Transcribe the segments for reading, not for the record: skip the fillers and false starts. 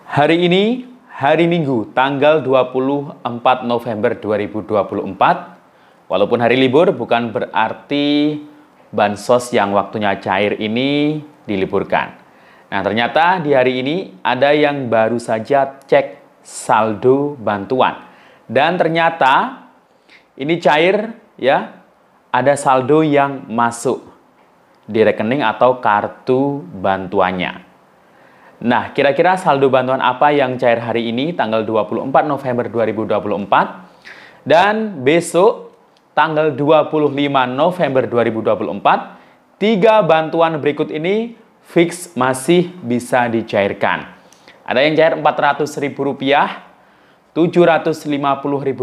Hari ini, hari Minggu, tanggal 24 November 2024. Walaupun hari libur, bukan berarti bansos yang waktunya cair ini diliburkan. Nah, ternyata di hari ini ada yang baru saja cek saldo bantuan. Dan ternyata ini cair ya, ada saldo yang masuk di rekening atau kartu bantuannya. Nah, kira-kira saldo bantuan apa yang cair hari ini tanggal 24 November 2024 dan besok tanggal 25 November 2024, 3 bantuan berikut ini fix masih bisa dicairkan. Ada yang cair Rp400.000, Rp750.000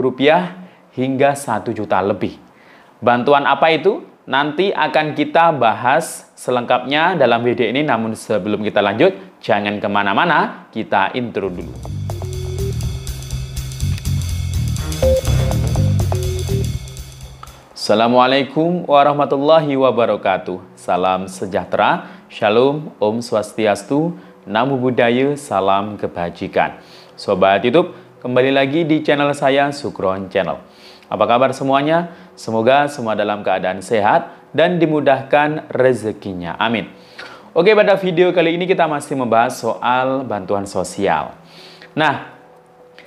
hingga Rp1 juta lebih. Bantuan apa itu? Nanti akan kita bahas selengkapnya dalam video ini, namun sebelum kita lanjut, jangan kemana-mana, kita intro dulu. Assalamualaikum warahmatullahi wabarakatuh. Salam sejahtera, Shalom, Om Swastiastu, Namo Buddhaya, salam kebajikan. Sobat YouTube, kembali lagi di channel saya, Sukron Channel. Apa kabar semuanya? Semoga semua dalam keadaan sehat dan dimudahkan rezekinya. Amin. Oke, pada video kali ini kita masih membahas soal bantuan sosial. Nah,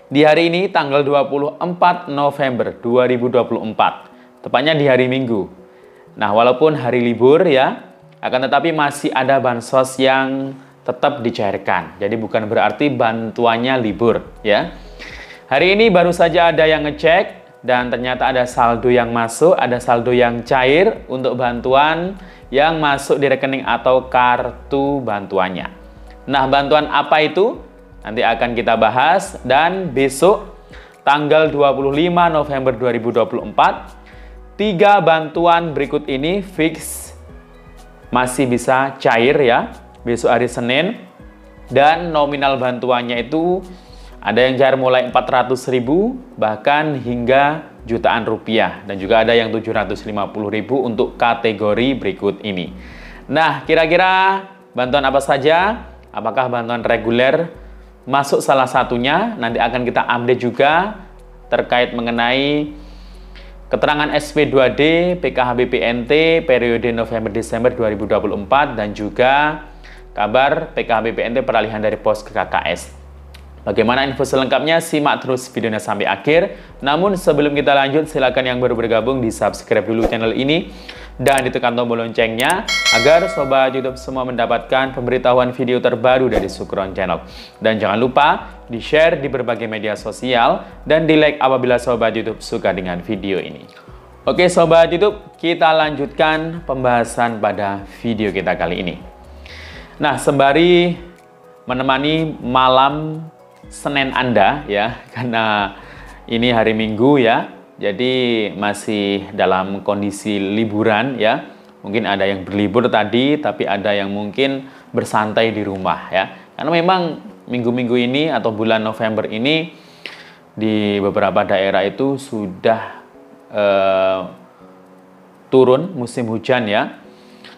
di hari ini tanggal 24 November 2024, tepatnya di hari Minggu. Nah, walaupun hari libur ya, akan tetapi masih ada bansos yang tetap dicairkan. Jadi bukan berarti bantuannya libur ya. Hari ini baru saja ada yang ngecek dan ternyata ada saldo yang masuk, ada saldo yang cair untuk bantuan yang masuk di rekening atau kartu bantuannya. Nah, bantuan apa itu? Nanti akan kita bahas, dan besok tanggal 25 November 2024, 3 bantuan berikut ini fix masih bisa cair ya, besok hari Senin, dan nominal bantuannya itu ada yang cair mulai Rp400.000 bahkan hingga jutaan rupiah, dan juga ada yang Rp750.000 untuk kategori berikut ini. Nah, kira-kira bantuan apa saja? Apakah bantuan reguler masuk salah satunya? Nanti akan kita update juga terkait mengenai keterangan SP2D PKHBPNT periode November-Desember 2024 dan juga kabar PKHBPNT peralihan dari POS ke KKS. Bagaimana info selengkapnya? Simak terus videonya sampai akhir. Namun sebelum kita lanjut, silakan yang baru bergabung di subscribe dulu channel ini dan ditekan tombol loncengnya agar sobat YouTube semua mendapatkan pemberitahuan video terbaru dari Sukron Channel. Dan jangan lupa di-share di berbagai media sosial dan di-like apabila sobat YouTube suka dengan video ini. Oke sobat YouTube, kita lanjutkan pembahasan pada video kita kali ini. Nah, sembari menemani malam Senin Anda ya, karena ini hari Minggu ya, jadi masih dalam kondisi liburan ya. Mungkin ada yang berlibur tadi, tapi ada yang mungkin bersantai di rumah ya. Karena memang minggu-minggu ini atau bulan November ini di beberapa daerah itu sudah turun musim hujan ya.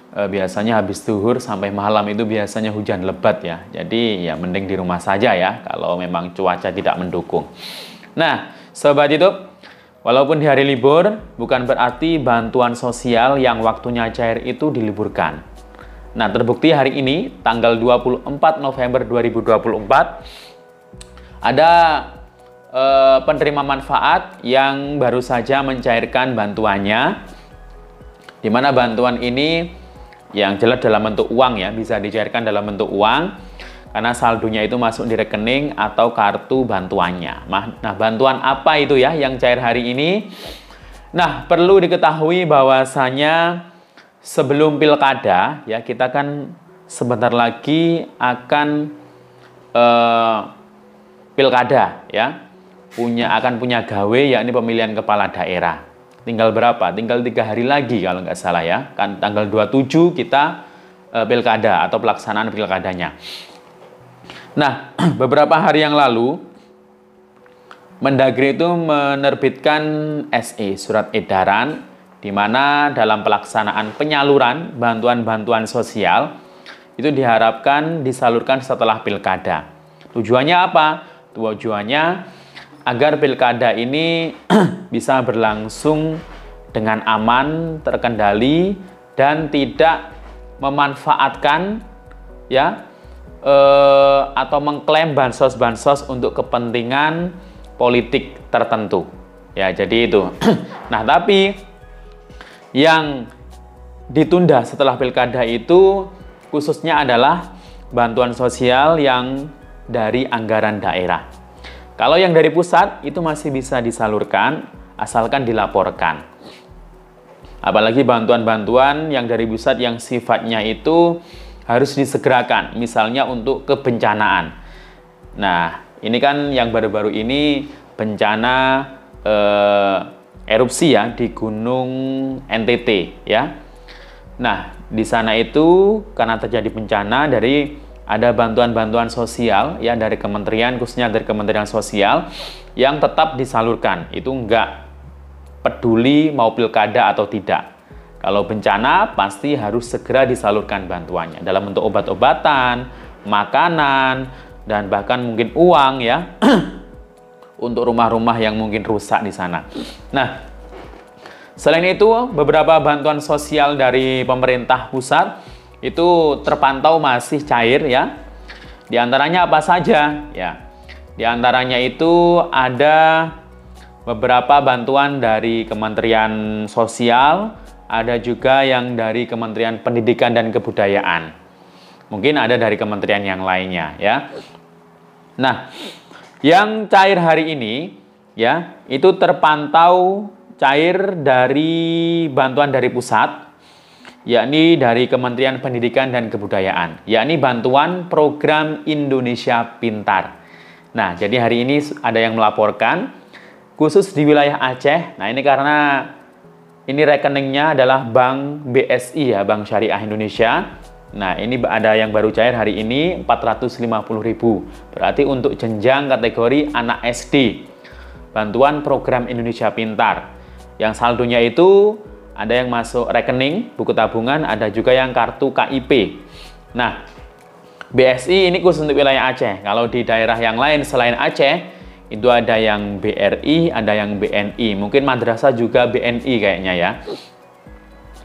Biasanya habis zuhur sampai malam itu biasanya hujan lebat ya. Jadi ya mending di rumah saja ya kalau memang cuaca tidak mendukung. Nah, sobat YouTube, walaupun di hari libur bukan berarti bantuan sosial yang waktunya cair itu diliburkan. Nah, terbukti hari ini tanggal 24 November 2024 ada penerima manfaat yang baru saja mencairkan bantuannya, di mana bantuan ini yang jelas dalam bentuk uang ya, bisa dicairkan dalam bentuk uang karena saldonya itu masuk di rekening atau kartu bantuannya. Nah, bantuan apa itu ya yang cair hari ini? Nah, perlu diketahui bahwasanya sebelum pilkada ya, kita kan sebentar lagi akan pilkada ya, akan punya gawe yakni pemilihan kepala daerah. Tinggal berapa? Tinggal 3 hari lagi kalau nggak salah ya. Kan tanggal 27 kita pilkada atau pelaksanaan pilkadanya. Nah, beberapa hari yang lalu Mendagri itu menerbitkan SE, surat edaran, di mana dalam pelaksanaan penyaluran bantuan-bantuan sosial itu diharapkan disalurkan setelah pilkada. Tujuannya apa? Tujuannya agar pilkada ini bisa berlangsung dengan aman, terkendali, dan tidak memanfaatkan ya atau mengklaim bansos-bansos untuk kepentingan politik tertentu. Ya, jadi itu. Nah, tapi yang ditunda setelah pilkada itu khususnya adalah bantuan sosial yang dari anggaran daerah. Kalau yang dari pusat itu masih bisa disalurkan asalkan dilaporkan. Apalagi bantuan-bantuan yang dari pusat yang sifatnya itu harus disegerakan, misalnya untuk kebencanaan. Nah, ini kan yang baru-baru ini bencana erupsi ya di Gunung NTT ya. Nah, di sana itu karena terjadi bencana ada bantuan-bantuan sosial ya dari kementerian, khususnya dari Kementerian Sosial yang tetap disalurkan. Itu enggak peduli mau pilkada atau tidak. Kalau bencana pasti harus segera disalurkan bantuannya dalam bentuk obat-obatan, makanan, dan bahkan mungkin uang ya untuk rumah-rumah yang mungkin rusak di sana. Nah, selain itu beberapa bantuan sosial dari pemerintah pusat itu terpantau masih cair ya. Di antaranya apa saja? Ya. Di antaranya itu ada beberapa bantuan dari Kementerian Sosial, ada juga yang dari Kementerian Pendidikan dan Kebudayaan. Mungkin ada dari kementerian yang lainnya ya. Nah, yang cair hari ini ya, itu terpantau cair dari bantuan dari pusat, yakni dari Kementerian Pendidikan dan Kebudayaan, yakni bantuan program Indonesia Pintar. Nah, jadi hari ini ada yang melaporkan, khusus di wilayah Aceh. Nah, ini karena ini rekeningnya adalah Bank BSI ya, Bank Syariah Indonesia. Nah, ini ada yang baru cair hari ini 450.000. Berarti untuk jenjang kategori anak SD. Bantuan program Indonesia Pintar. Yang saldonya itu ada yang masuk rekening, buku tabungan, ada juga yang kartu KIP. Nah, BSI ini khusus untuk wilayah Aceh. Kalau di daerah yang lain selain Aceh, itu ada yang BRI, ada yang BNI. Mungkin madrasah juga BNI kayaknya ya.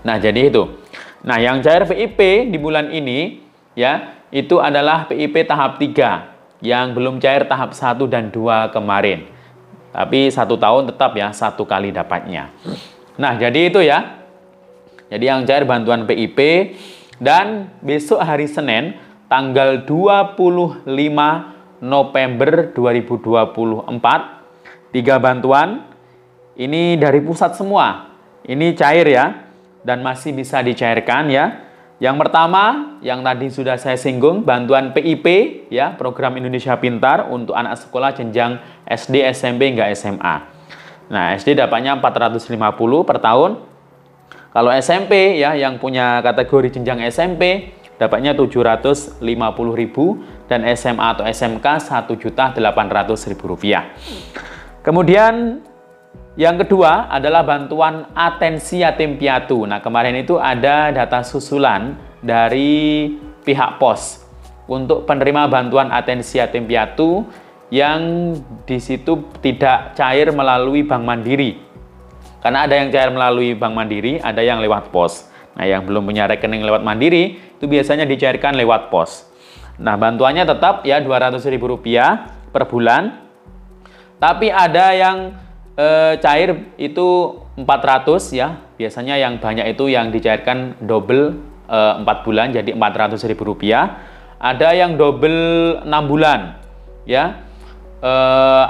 Nah, jadi itu. Nah, yang cair PIP di bulan ini, ya, itu adalah PIP tahap 3. Yang belum cair tahap 1 dan 2 kemarin. Tapi 1 tahun tetap ya, 1 kali dapatnya. Nah, jadi itu ya. Jadi yang cair bantuan PIP. Dan besok hari Senin, tanggal 25 November 2024, 3 bantuan. Ini dari pusat semua. Ini cair ya. Dan masih bisa dicairkan ya. Yang pertama, yang tadi sudah saya singgung, bantuan PIP ya, program Indonesia Pintar untuk anak sekolah jenjang SD, SMP hingga SMA. Nah, SD dapatnya 450 per tahun. Kalau SMP ya, yang punya kategori jenjang SMP dapatnya 750.000 dan SMA atau SMK Rp1.800.000. Kemudian yang kedua adalah bantuan atensi yatim piatu. Nah, kemarin itu ada data susulan dari pihak POS untuk penerima bantuan atensi yatim piatu yang di situ tidak cair melalui Bank Mandiri. Karena ada yang cair melalui Bank Mandiri, ada yang lewat POS. Nah, yang belum punya rekening lewat Mandiri itu biasanya dicairkan lewat POS. Nah, bantuannya tetap ya Rp200.000 per bulan. Tapi ada yang cair itu 400 ya. Biasanya yang banyak itu yang dicairkan double 4 bulan jadi Rp400.000. Ada yang double 6 bulan ya.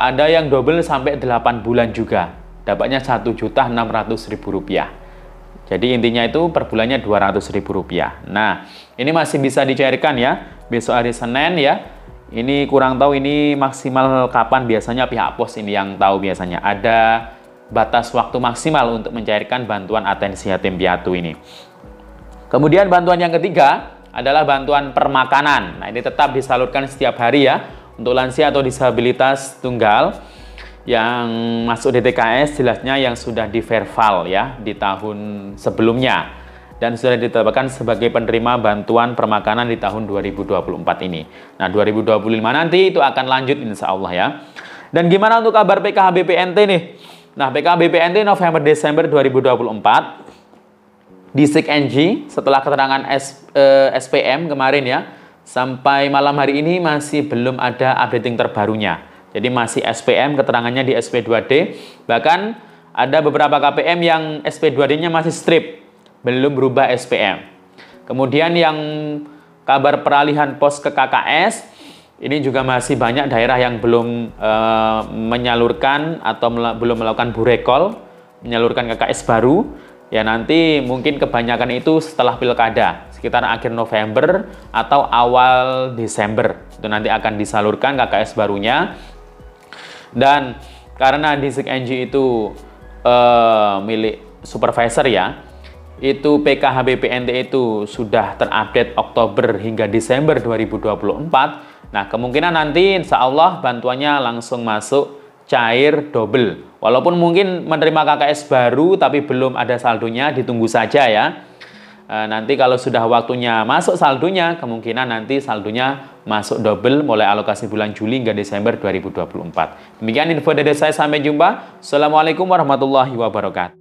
Ada yang double sampai 8 bulan juga. Dapatnya Rp1.600.000. Jadi intinya itu per bulannya Rp200.000. Nah, ini masih bisa dicairkan ya. Besok hari Senin ya. Ini kurang tahu ini maksimal kapan, biasanya pihak POS ini yang tahu biasanya. Ada batas waktu maksimal untuk mencairkan bantuan atensi yatim piatu ini. Kemudian bantuan yang ketiga adalah bantuan permakanan. Nah, ini tetap disalurkan setiap hari ya. Untuk lansia atau disabilitas tunggal yang masuk DTKS jelasnya yang sudah di-verval ya di tahun sebelumnya. dan sudah ditetapkan sebagai penerima bantuan permakanan di tahun 2024 ini. Nah, 2025 nanti itu akan lanjut insya Allah ya. Dan gimana untuk kabar PKHBP NT nih? Nah, PKHBP NT November-Desember 2024 di SIG-NG setelah keterangan SPM kemarin ya, sampai malam hari ini masih belum ada updating terbarunya. Jadi masih SPM, keterangannya di SP2D. Bahkan ada beberapa KPM yang SP2D-nya masih strip, belum berubah SPM. Kemudian yang kabar peralihan pos ke KKS, ini juga masih banyak daerah yang belum menyalurkan atau belum melakukan burekol, menyalurkan KKS baru. Ya nanti mungkin kebanyakan itu setelah pilkada, sekitar akhir November atau awal Desember. Itu nanti akan disalurkan KKS barunya. Dan karena di SIG-NG itu milik supervisor ya, itu PKHBP NT itu sudah terupdate Oktober hingga Desember 2024. Nah, kemungkinan nanti insya Allah bantuannya langsung masuk cair double. Walaupun mungkin menerima KKS baru tapi belum ada saldonya, ditunggu saja ya. Nanti kalau sudah waktunya masuk saldonya, kemungkinan nanti saldonya masuk double mulai alokasi bulan Juli hingga Desember 2024. Demikian info dari saya, sampai jumpa. Assalamualaikum warahmatullahi wabarakatuh.